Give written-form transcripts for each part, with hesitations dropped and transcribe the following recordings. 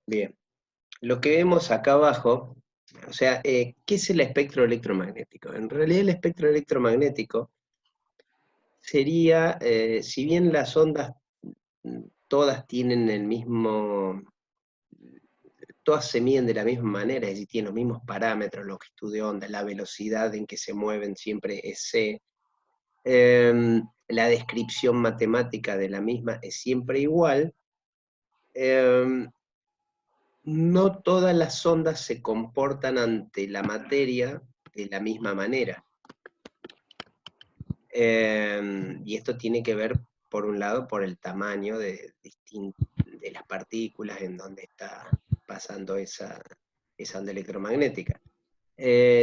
Bien. Lo que vemos acá abajo, o sea, ¿qué es el espectro electromagnético? En realidad el espectro electromagnético sería, si bien las ondas todas tienen el mismo, todas se miden de la misma manera, es decir, tienen los mismos parámetros, longitud de onda, la velocidad en que se mueven siempre es c, la descripción matemática de la misma es siempre igual, no todas las ondas se comportan ante la materia de la misma manera. Y esto tiene que ver, por un lado, por el tamaño de las partículas en donde está pasando esa onda electromagnética.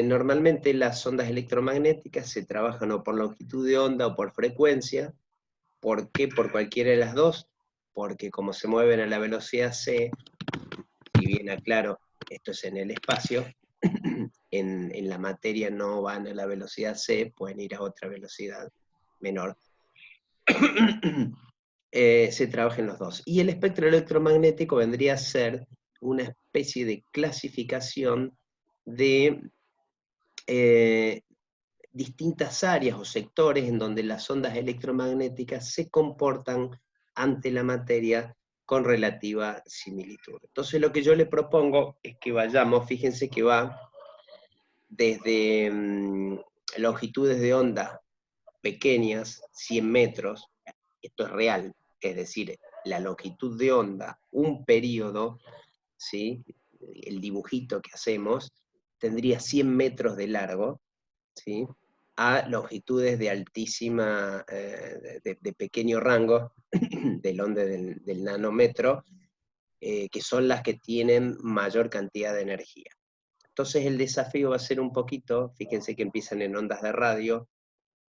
Normalmente las ondas electromagnéticas se trabajan o por longitud de onda o por frecuencia. ¿Por qué? Por cualquiera de las dos. Porque como se mueven a la velocidad c, si bien aclaro, esto es en el espacio, en la materia no van a la velocidad c, pueden ir a otra velocidad menor. Se trabaja en los dos. Y el espectro electromagnético vendría a ser una especie de clasificación de distintas áreas o sectores en donde las ondas electromagnéticas se comportan ante la materia con relativa similitud. Entonces lo que yo le propongo es que vayamos, fíjense que va desde longitudes de onda pequeñas, 100 metros, esto es real, es decir, la longitud de onda, un periodo, ¿sí? El dibujito que hacemos, tendría 100 metros de largo, ¿sí? A longitudes de altísima, de pequeño rango, del onda del nanómetro, que son las que tienen mayor cantidad de energía. Entonces el desafío va a ser un poquito, fíjense que empiezan en ondas de radio,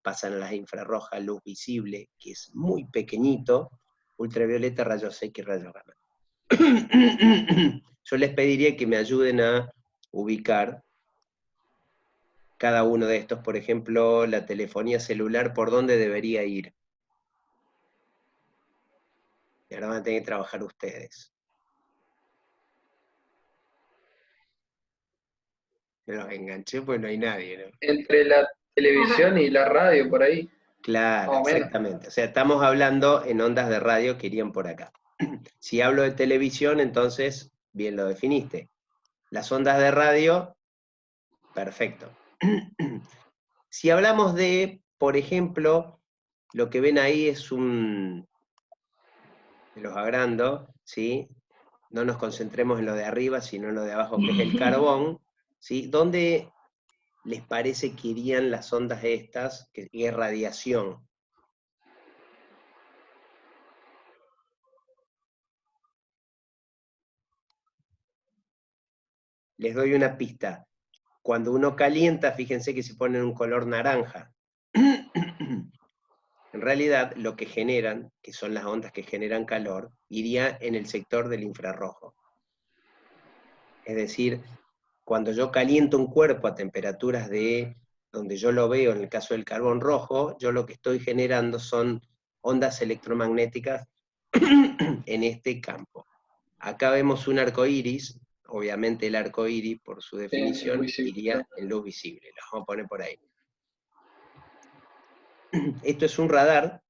pasan a las infrarrojas, luz visible, que es muy pequeñito, ultravioleta, rayos X y rayos gamma. Yo les pediría que me ayuden a ubicar cada uno de estos, por ejemplo, la telefonía celular, ¿por dónde debería ir? Y ahora van a tener que trabajar ustedes. Me los enganché, pues no hay nadie, ¿no? Entre la televisión y la radio, por ahí, Claro, más o menos. exactamente. O sea, estamos hablando en ondas de radio que irían por acá. Si hablo de televisión, entonces, bien lo definiste. Las ondas de radio, perfecto. Si hablamos de, por ejemplo, lo que ven ahí es un, los agrando, ¿sí? No nos concentremos en lo de arriba, sino en lo de abajo, que es el carbón, ¿sí? ¿Dónde les parece que irían las ondas estas, que es radiación? Les doy una pista. Cuando uno calienta, fíjense que se pone un color naranja. En realidad, lo que generan, que son las ondas que generan calor, iría en el sector del infrarrojo. Es decir, cuando yo caliento un cuerpo a temperaturas de donde yo lo veo, en el caso del carbón rojo, yo lo que estoy generando son ondas electromagnéticas en este campo. Acá vemos un arco iris, obviamente el arco iris, por su Sí, en luz definición, visible. iría en luz visible. Lo vamos a poner por ahí. Esto es un radar,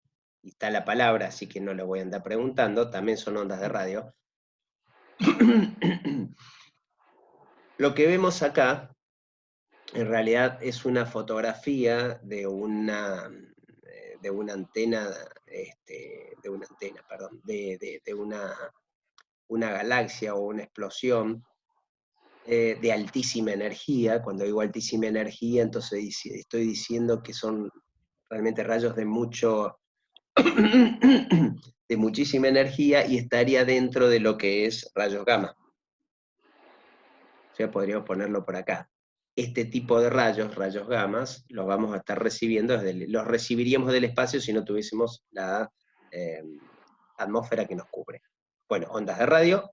y está la palabra, así que no lo voy a andar preguntando, también son ondas de radio. Lo que vemos acá, en realidad, es una fotografía de una antena, perdón, de una galaxia o una explosión de altísima energía. Cuando digo altísima energía, entonces estoy diciendo que son realmente rayos de de muchísima energía y estaría dentro de lo que es rayos gamma. O sea, podríamos ponerlo por acá. Este tipo de rayos, rayos gamas, los vamos a estar recibiendo, los recibiríamos del espacio si no tuviésemos la atmósfera que nos cubre. Bueno, ondas de radio.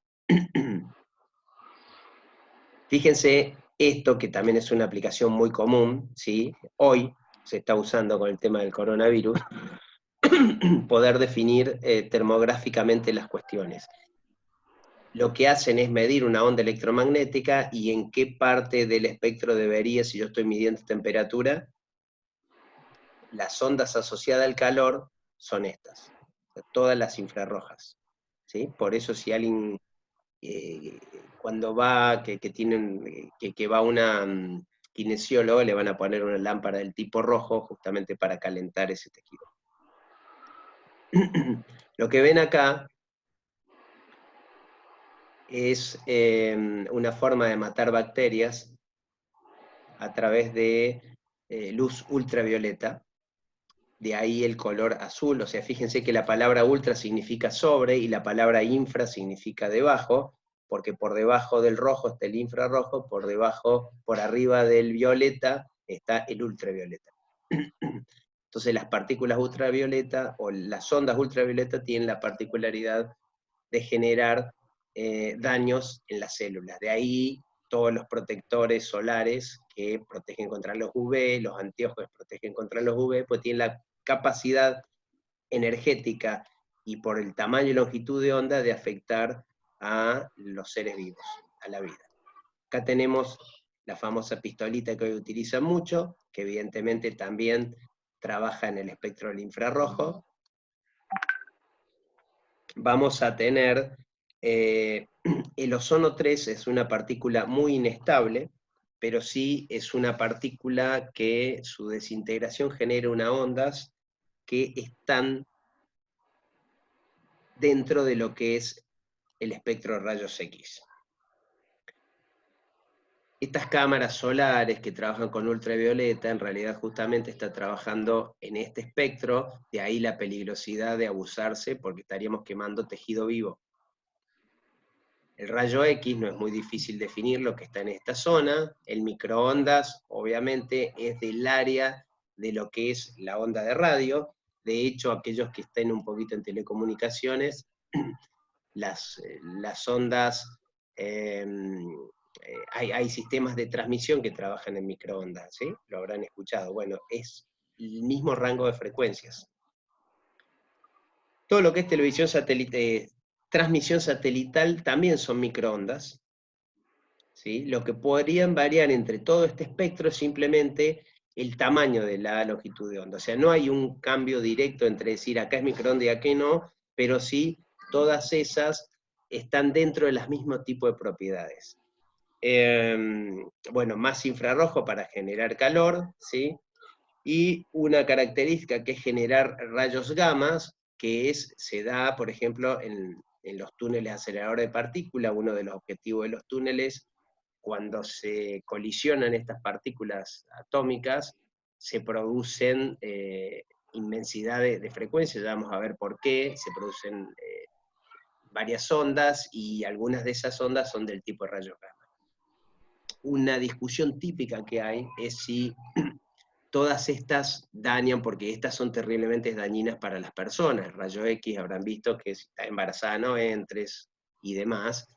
Fíjense esto, que también es una aplicación muy común, ¿sí? Hoy se está usando con el tema del coronavirus, poder definir termográficamente las cuestiones. lo que hacen es medir una onda electromagnética y en qué parte del espectro debería, si yo estoy midiendo temperatura, las ondas asociadas al calor son estas, o sea, todas las infrarrojas. ¿Sí? Por eso si alguien cuando va, que va una kinesiólogo, le van a poner una lámpara del tipo rojo justamente para calentar ese tejido. Lo que ven acá es una forma de matar bacterias a través de luz ultravioleta, de ahí el color azul, o sea, fíjense que la palabra ultra significa sobre y la palabra infra significa debajo, porque por debajo del rojo está el infrarrojo, por debajo, por arriba del violeta está el ultravioleta. Entonces las partículas ultravioleta o las ondas ultravioleta tienen la particularidad de generar daños en las células. De ahí todos los protectores solares que protegen contra los UV, los anteojos que protegen contra los UV, pues tienen la capacidad energética y por el tamaño y longitud de onda de afectar a los seres vivos, a la vida. Acá tenemos la famosa pistolita que hoy utilizan mucho, que evidentemente también trabaja en el espectro del infrarrojo. Vamos a tener, el ozono 3 es una partícula muy inestable, pero sí es una partícula que su desintegración genera unas ondas que están dentro de lo que es el espectro de rayos X. Estas cámaras solares que trabajan con ultravioleta, en realidad justamente está trabajando en este espectro, de ahí la peligrosidad de abusarse porque estaríamos quemando tejido vivo. El rayo X no es muy difícil definir lo que está en esta zona, el microondas obviamente es del área de lo que es la onda de radio, de hecho aquellos que estén un poquito en telecomunicaciones, las ondas, hay sistemas de transmisión que trabajan en microondas, ¿sí? Lo habrán escuchado. Bueno, es el mismo rango de frecuencias. Todo lo que es televisión satélite, transmisión satelital también son microondas, ¿sí? Lo que podrían variar entre todo este espectro es simplemente el tamaño de la longitud de onda. O sea, no hay un cambio directo entre decir acá es microondas y acá no, pero sí todas esas están dentro de los mismos tipos de propiedades. Bueno, más infrarrojo para generar calor, ¿sí? Y una característica que es generar rayos gamas, que se da, por ejemplo, en los túneles aceleradores de partículas. Uno de los objetivos de los túneles, cuando se colisionan estas partículas atómicas, se producen inmensidad de frecuencias, ya vamos a ver por qué, se producen varias ondas, y algunas de esas ondas son del tipo de rayos gamma. Una discusión típica que hay es si todas estas dañan, porque estas son terriblemente dañinas para las personas. Rayo X habrán visto que si estás embarazada no entres y demás.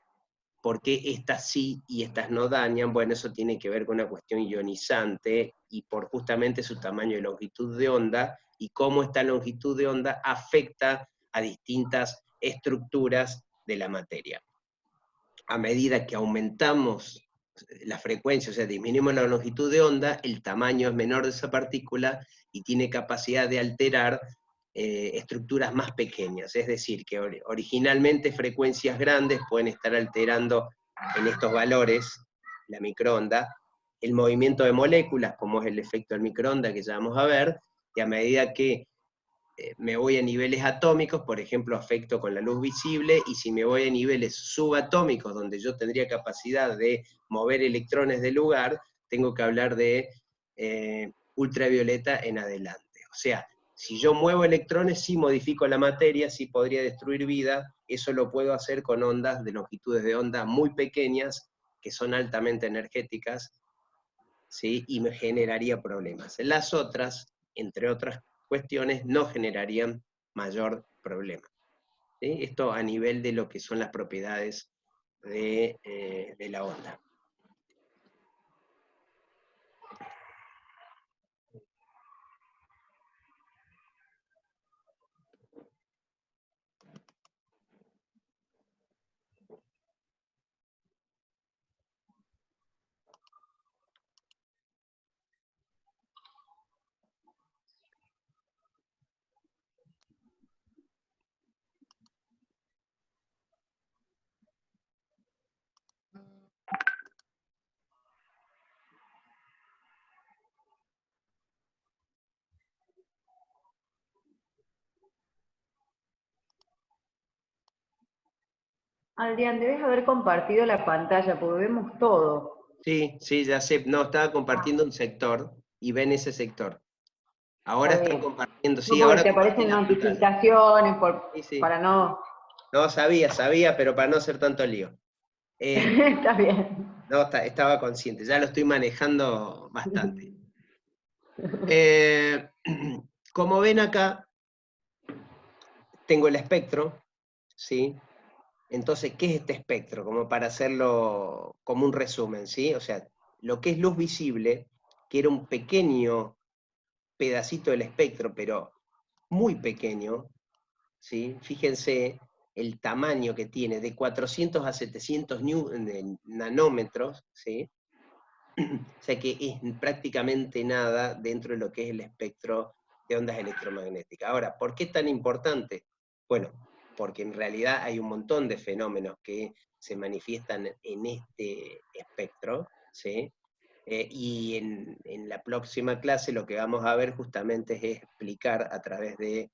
¿Por qué estas sí y estas no dañan? Bueno, eso tiene que ver con una cuestión ionizante y por justamente su tamaño y longitud de onda, y cómo esta longitud de onda afecta a distintas estructuras de la materia. A medida que aumentamos la frecuencia, o sea, disminuimos la longitud de onda, el tamaño es menor de esa partícula y tiene capacidad de alterar estructuras más pequeñas. Es decir, que originalmente frecuencias grandes pueden estar alterando en estos valores la microonda, el movimiento de moléculas, como es el efecto del microondas que ya vamos a ver, y a medida que me voy a niveles atómicos, por ejemplo, afecto con la luz visible, y si me voy a niveles subatómicos, donde yo tendría capacidad de mover electrones de lugar, tengo que hablar de ultravioleta en adelante. O sea, si yo muevo electrones, sí modifico la materia, sí podría destruir vida, eso lo puedo hacer con ondas de longitudes de onda muy pequeñas, que son altamente energéticas, ¿sí? Y me generaría problemas. Las otras, entre otras cuestiones, no generarían mayor problema. ¿Sí? Esto a nivel de lo que son las propiedades de la onda. Adrián, debes haber compartido la pantalla porque vemos todo. Sí, sí, ya sé. No, estaba compartiendo un sector y ven ese sector. Ahora Está están bien. compartiendo, No sí, porque ahora te compartí aparecen la pantalla. notificaciones Sí, sí. para no. No, sabía, pero para no hacer tanto lío. Está bien. No, estaba consciente, ya lo estoy manejando bastante. Eh, como ven acá, tengo el espectro, ¿sí? Entonces, ¿qué es este espectro? Como para hacerlo como un resumen, ¿sí? O sea, lo que es luz visible, que era un pequeño pedacito del espectro, pero muy pequeño, ¿sí? Fíjense el tamaño que tiene, de 400 a 700 nanómetros, ¿sí? O sea que es prácticamente nada dentro de lo que es el espectro de ondas electromagnéticas. Ahora, ¿por qué es tan importante? Bueno, porque en realidad hay un montón de fenómenos que se manifiestan en este espectro, ¿sí? Y en la próxima clase lo que vamos a ver justamente es explicar a través de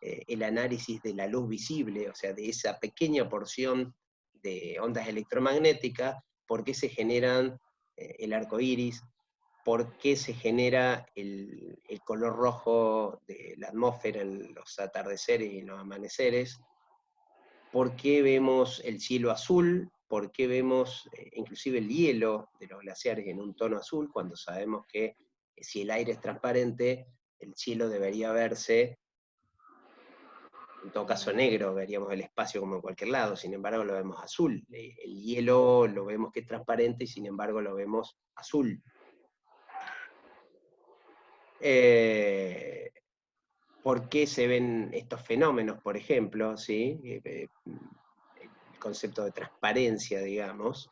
el análisis de la luz visible, o sea, de esa pequeña porción de ondas electromagnéticas, por qué se generan el arco iris, por qué se genera el color rojo de la atmósfera en los atardeceres y en los amaneceres, por qué vemos el cielo azul, por qué vemos inclusive el hielo de los glaciares en un tono azul, cuando sabemos que si el aire es transparente, el cielo debería verse en todo caso negro, veríamos el espacio como en cualquier lado, sin embargo lo vemos azul. El hielo lo vemos que es transparente y sin embargo lo vemos azul. ¿Por qué se ven estos fenómenos, por ejemplo? ¿Sí? El concepto de transparencia, digamos.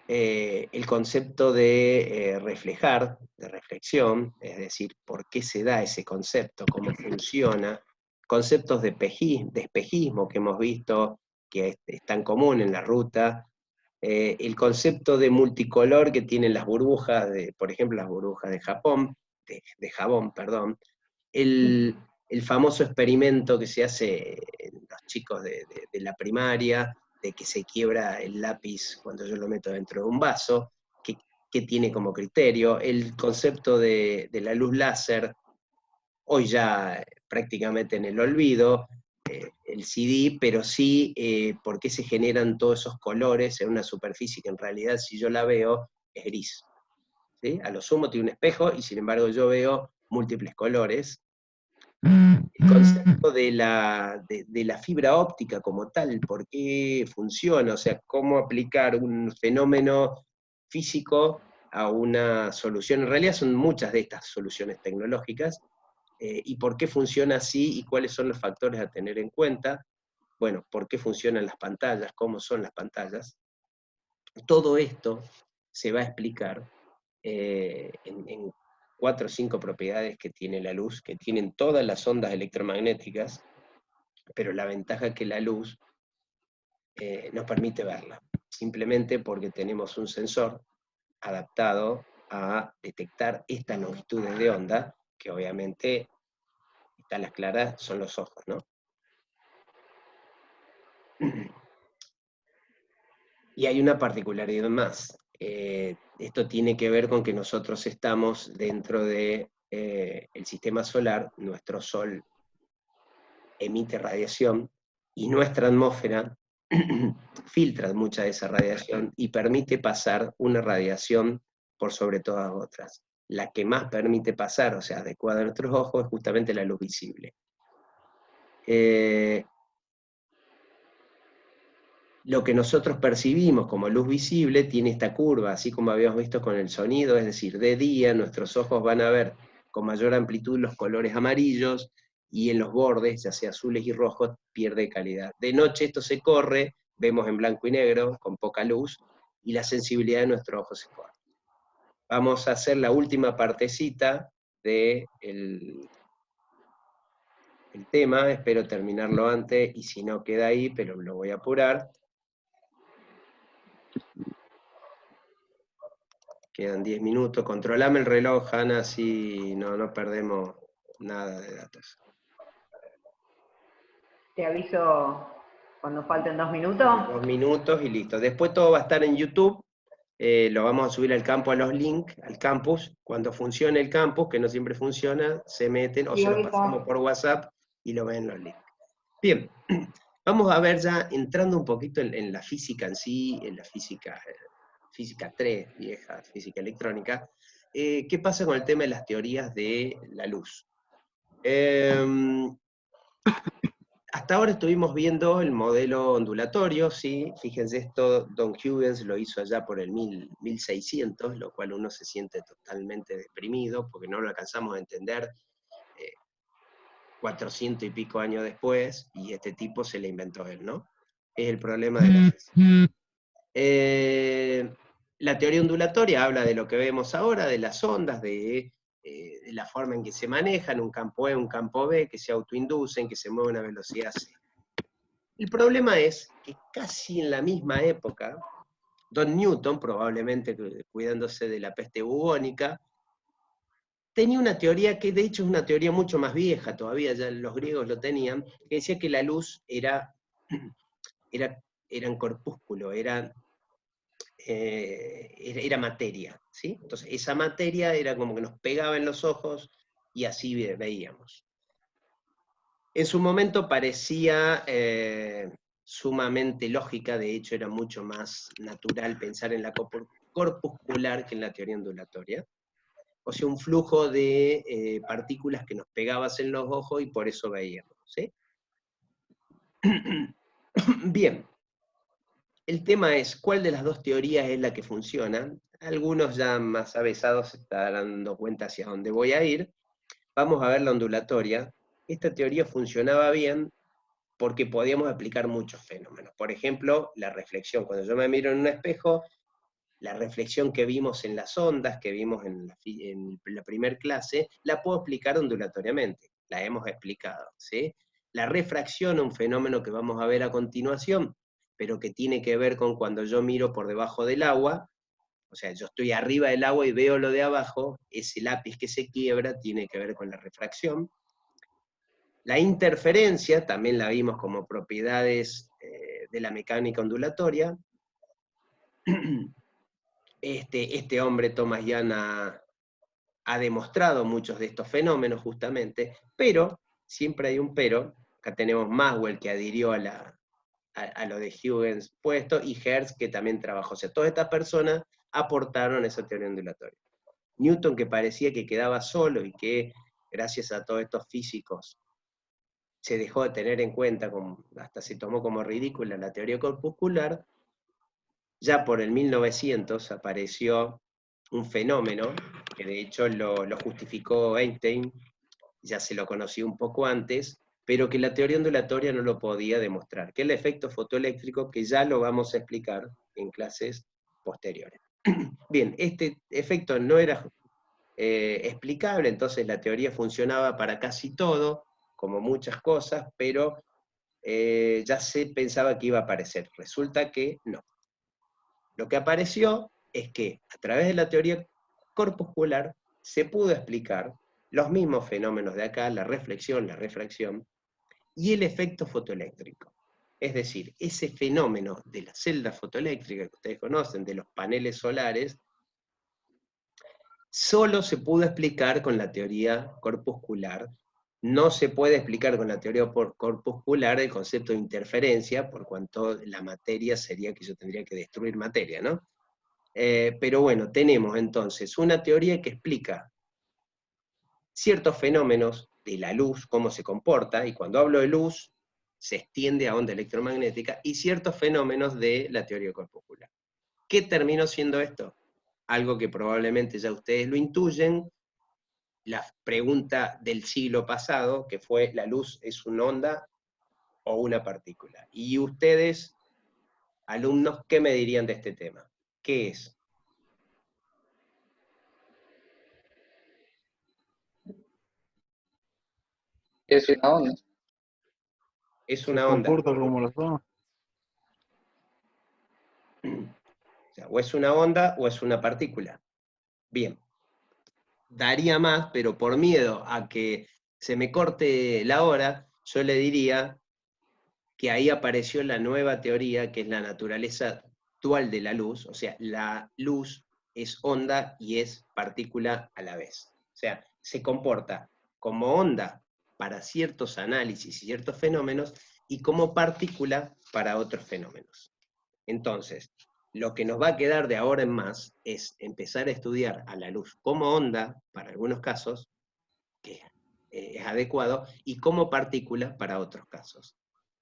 El concepto de reflejar, de reflexión, es decir, por qué se da ese concepto, cómo funciona, conceptos de espejismo que hemos visto que es tan común en la ruta, el concepto de multicolor que tienen las burbujas, por ejemplo, las burbujas de jabón, perdón, el famoso experimento que se hace en los chicos de la primaria, de que se quiebra el lápiz cuando yo lo meto dentro de un vaso, que tiene como criterio, el concepto de la luz láser, hoy ya prácticamente en el olvido, el CD, pero sí por qué se generan todos esos colores en una superficie que en realidad si yo la veo es gris. ¿Sí? A lo sumo tiene un espejo y sin embargo yo veo múltiples colores. El concepto de la fibra óptica como tal, por qué funciona, o sea, cómo aplicar un fenómeno físico a una solución. En realidad son muchas de estas soluciones tecnológicas, y por qué funciona así y cuáles son los factores a tener en cuenta. Bueno, por qué funcionan las pantallas, cómo son las pantallas. Todo esto se va a explicar en 4 o 5 propiedades que tiene la luz, que tienen todas las ondas electromagnéticas, pero la ventaja es que la luz nos permite verla, simplemente porque tenemos un sensor adaptado a detectar estas longitudes de onda, que obviamente, están las claras, son los ojos, ¿no? Y hay una particularidad más. Esto tiene que ver con que nosotros estamos dentro de el sistema solar, nuestro Sol emite radiación y nuestra atmósfera filtra mucha de esa radiación y permite pasar una radiación por sobre todas otras. La que más permite pasar, o sea, adecuada a nuestros ojos, es justamente la luz visible. Lo que nosotros percibimos como luz visible tiene esta curva, así como habíamos visto con el sonido, es decir, de día nuestros ojos van a ver con mayor amplitud los colores amarillos, y en los bordes, ya sea azules y rojos, pierde calidad. De noche esto se corre, vemos en blanco y negro, con poca luz, y la sensibilidad de nuestro ojo se corre. Vamos a hacer la última partecita del el tema, espero terminarlo antes, y si no queda ahí, pero lo voy a apurar. Quedan 10 minutos. Controlame el reloj, Hanna, así no perdemos nada de datos. Te aviso Cuando falten 2 minutos. 2 minutos y listo. Después todo va a estar en YouTube. Lo vamos a subir al campo, a los links, al campus. Cuando funcione el campus, que no siempre funciona, se meten o Sí, se lo ahorita. pasamos por WhatsApp y lo ven los links. Bien, vamos a ver ya, entrando un poquito en la física en sí, en la física 3, vieja, física electrónica, ¿qué pasa con el tema de las teorías de la luz? Hasta ahora estuvimos viendo el modelo ondulatorio, ¿sí? Fíjense esto, Don Huygens lo hizo allá por el 1600, lo cual uno se siente totalmente deprimido, porque no lo alcanzamos a entender 400 y pico años después, y este tipo se le inventó él, ¿no? Es el problema de la física. La teoría ondulatoria habla de lo que vemos ahora, de las ondas, de la forma en que se manejan, un campo E, un campo B, que se autoinducen, que se mueven a velocidad C. El problema es que casi en la misma época, Don Newton, probablemente cuidándose de la peste bubónica, tenía una teoría que de hecho es una teoría mucho más vieja, todavía ya los griegos lo tenían, que decía que la luz era en corpúsculo, era materia, ¿sí? Entonces esa materia era como que nos pegaba en los ojos y así veíamos. En su momento parecía sumamente lógica, de hecho era mucho más natural pensar en la corpuscular que en la teoría ondulatoria. O sea, un flujo de partículas que nos pegabas en los ojos y por eso veíamos, ¿sí? Bien. El tema es, ¿cuál de las dos teorías es la que funciona? Algunos ya más avesados se están dando cuenta hacia dónde voy a ir. Vamos a ver la ondulatoria. Esta teoría funcionaba bien porque podíamos aplicar muchos fenómenos. Por ejemplo, la reflexión. Cuando yo me miro en un espejo, la reflexión que vimos en las ondas, que vimos en la primer clase, la puedo explicar ondulatoriamente. La hemos explicado, ¿sí? La refracción, un fenómeno que vamos a ver a continuación, pero que tiene que ver con cuando yo miro por debajo del agua, o sea, yo estoy arriba del agua y veo lo de abajo, ese lápiz que se quiebra tiene que ver con la refracción. La interferencia, también la vimos como propiedades de la mecánica ondulatoria. Este hombre, Thomas Young, ha demostrado muchos de estos fenómenos justamente, pero, siempre hay un pero, acá tenemos Maxwell que adhirió a lo de Huygens puesto, y Hertz que también trabajó. O sea, todas estas personas aportaron esa teoría ondulatoria. Newton, que parecía que quedaba solo y que gracias a todos estos físicos se dejó de tener en cuenta, hasta se tomó como ridícula la teoría corpuscular, ya por el 1900 apareció un fenómeno, que de hecho lo justificó Einstein, ya se lo conoció un poco antes, pero que la teoría ondulatoria no lo podía demostrar, que es el efecto fotoeléctrico, que ya lo vamos a explicar en clases posteriores. Bien, este efecto no era explicable, entonces la teoría funcionaba para casi todo, como muchas cosas, pero ya se pensaba que iba a aparecer. Resulta que no. Lo que apareció es que a través de la teoría corpuscular se pudo explicar los mismos fenómenos de acá, la reflexión, la refracción, y el efecto fotoeléctrico. Es decir, ese fenómeno de la celda fotoeléctrica que ustedes conocen, de los paneles solares, solo se pudo explicar con la teoría corpuscular. No se puede explicar con la teoría corpuscular el concepto de interferencia, por cuanto la materia sería que yo tendría que destruir materia, ¿no? Pero bueno, tenemos entonces una teoría que explica ciertos fenómenos de la luz, cómo se comporta, y cuando hablo de luz, se extiende a onda electromagnética, y ciertos fenómenos de la teoría corpuscular. ¿Qué terminó siendo esto? Algo que probablemente ya ustedes lo intuyen, la pregunta del siglo pasado, que fue, ¿la luz es una onda o una partícula? Y ustedes, alumnos, ¿qué me dirían de este tema? ¿Qué es? Es una onda. Es Se una onda. comporta como las ondas. O sea, o es una onda o es una partícula. Bien. Daría más, pero por miedo a que se me corte la hora, yo le diría que ahí apareció la nueva teoría, que es la naturaleza dual de la luz, o sea, la luz es onda y es partícula a la vez. O sea, se comporta como onda para ciertos análisis y ciertos fenómenos, y como partícula para otros fenómenos. Entonces, lo que nos va a quedar de ahora en más es empezar a estudiar a la luz como onda, para algunos casos, que es adecuado, y como partícula para otros casos.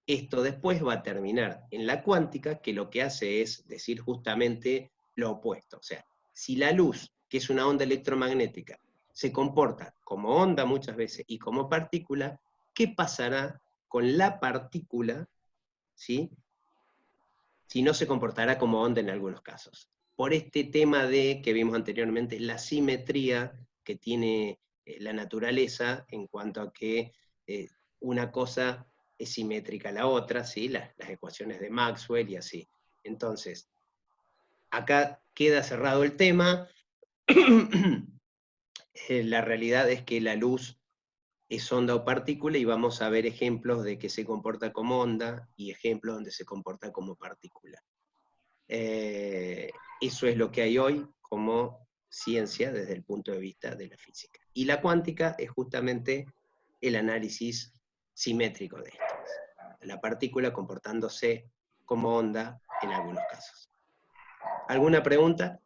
Esto después va a terminar en la cuántica, que lo que hace es decir justamente lo opuesto. O sea, si la luz, que es una onda electromagnética, se comporta como onda muchas veces y como partícula, ¿qué pasará con la partícula, ¿sí?, si no se comportará como onda en algunos casos? Por este tema de, que vimos anteriormente, la simetría que tiene la naturaleza en cuanto a que una cosa es simétrica a la otra, ¿sí? Las ecuaciones de Maxwell y así. Entonces, acá queda cerrado el tema. La realidad es que la luz es onda o partícula, y vamos a ver ejemplos de que se comporta como onda y ejemplos donde se comporta como partícula. Eso es lo que hay hoy como ciencia desde el punto de vista de la física. Y la cuántica es justamente el análisis simétrico de estas. La partícula comportándose como onda en algunos casos. ¿Alguna pregunta?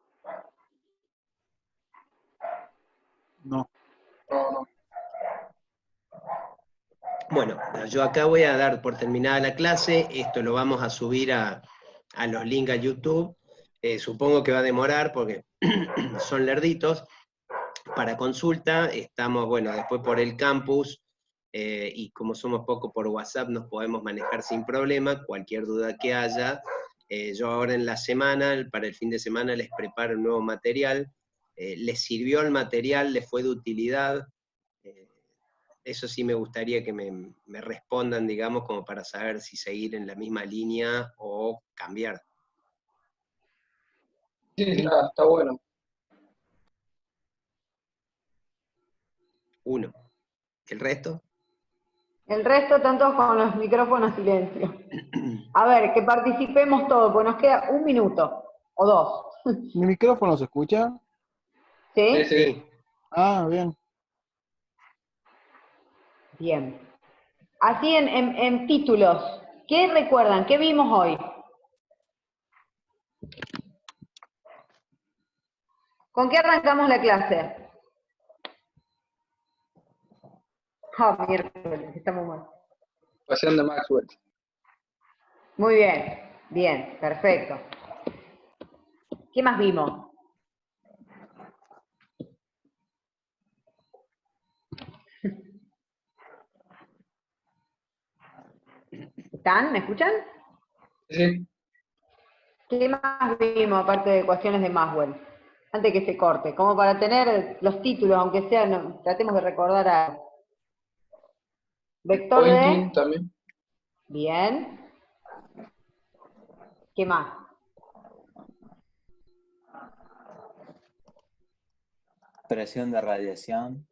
No. No, no. Bueno, yo acá voy a dar por terminada la clase. Esto lo vamos a subir a los links a YouTube. Supongo que va a demorar porque son lerditos. Para consulta, estamos, bueno, después por el campus, y como somos poco por WhatsApp, nos podemos manejar sin problema. Cualquier duda que haya, yo ahora en la semana, para el fin de semana, les preparo un nuevo material. ¿Les sirvió el material? ¿Les fue de utilidad? Eso sí me gustaría que me respondan, digamos, como para saber si seguir en la misma línea o cambiar. Sí, está bueno. Uno. ¿El resto? El resto están todos con los micrófonos silencio. A ver, que participemos todos, pues nos queda 1 minuto o 2. ¿Mi micrófono se escucha? Sí, ¿Sí? sí. Ah, bien. Bien. Así en títulos, ¿qué recuerdan? ¿Qué vimos hoy? ¿Con qué arrancamos la clase? Ah, miércoles, estamos mal. Ecuación de Maxwell. Muy bien, bien, perfecto. ¿Qué más vimos? ¿Están? ¿Me escuchan? Sí. ¿Qué más vimos aparte de ecuaciones de Maxwell? Antes que se corte, como para tener los títulos, aunque sea, tratemos de recordar a vector Pointing de... también. Bien. ¿Qué más? Presión de radiación.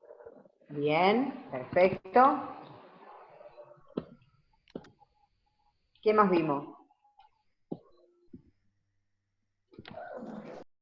Bien, perfecto. ¿Qué más vimos?